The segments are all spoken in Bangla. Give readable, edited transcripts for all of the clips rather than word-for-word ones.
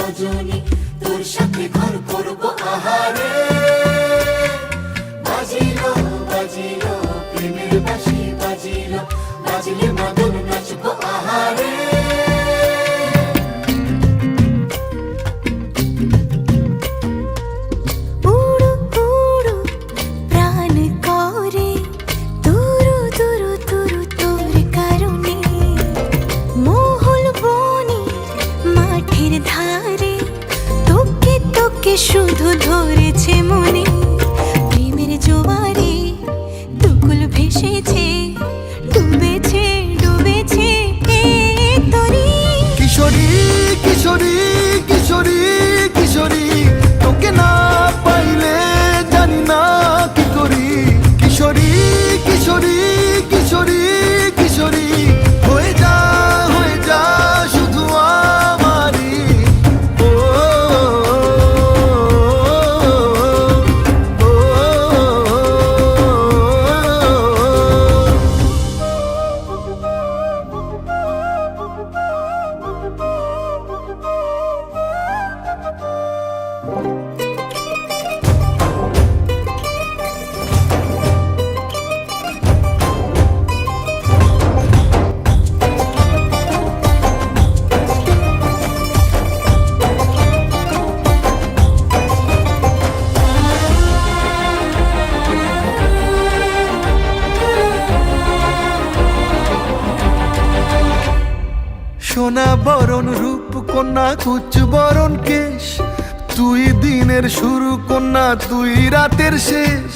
সজনী, তোর সাথে ঘর করব আহারে। বাজিলো বাজিলো প্রেমের বাঁশি, বাজিলো বাজলে মদন নাচব আহারে। শুধু ধরেছে মনে প্রেমের জোয়ারে, দুকুল ভেসেছে, ডুবেছে ডুবেছে তরি। কিশোরী কিশোরী কিশোরী কিশোরী, তোকে না পাইলে জানি না কি করি। কিশোরী কিশোরী কিশোরী কিশোরী, হয়ে যা শুধু আমারই। ও সোনা বরণ রূপ কন্যা, কুচ বরণ কেশ, তুই দিনের শুরু কন্যা, তুই রাতের শেষ।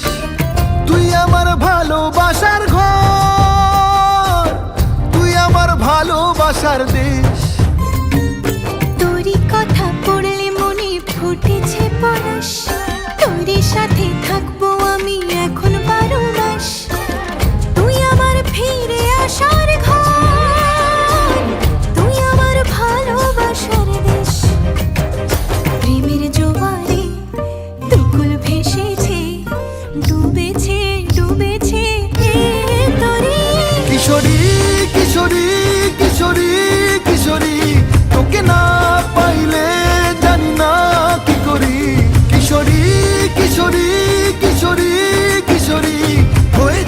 তুই আমার ভালোবাসার ঘর, তুই আমার ভালোবাসার দেশ। তোরই কথা পড়লে মনে ফুটেছে পরশ, তোরই সাথে থাকবো আমি এখন 12 মাস। তুই আমার ফিরে আসার ঘর, তুই আমার ভালোবাসার দেশ। প্রেমের জোয়ারে দুকুল ভেসেছে, ডুবেছে ডুবেছে তরি। কিশোরী কিশোরী কিশোরী কিশোরী, তোকে না পাইলে জানি না কি করি। কিশোরী কিশোরী কিশোরী কিশোরী, হয়ে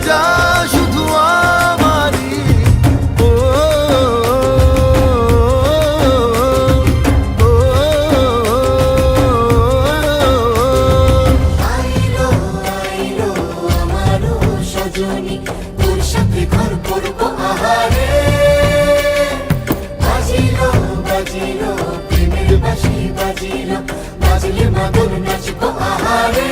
যা শুধু আমারই। ও আইলো আইলো আমারও সজনী, তোর সাথে ঘর করব আহারে। বাজিলো বাজিলো প্রেমের বাঁশি, বাজিলো বাজলে মদন নাচব আহারে।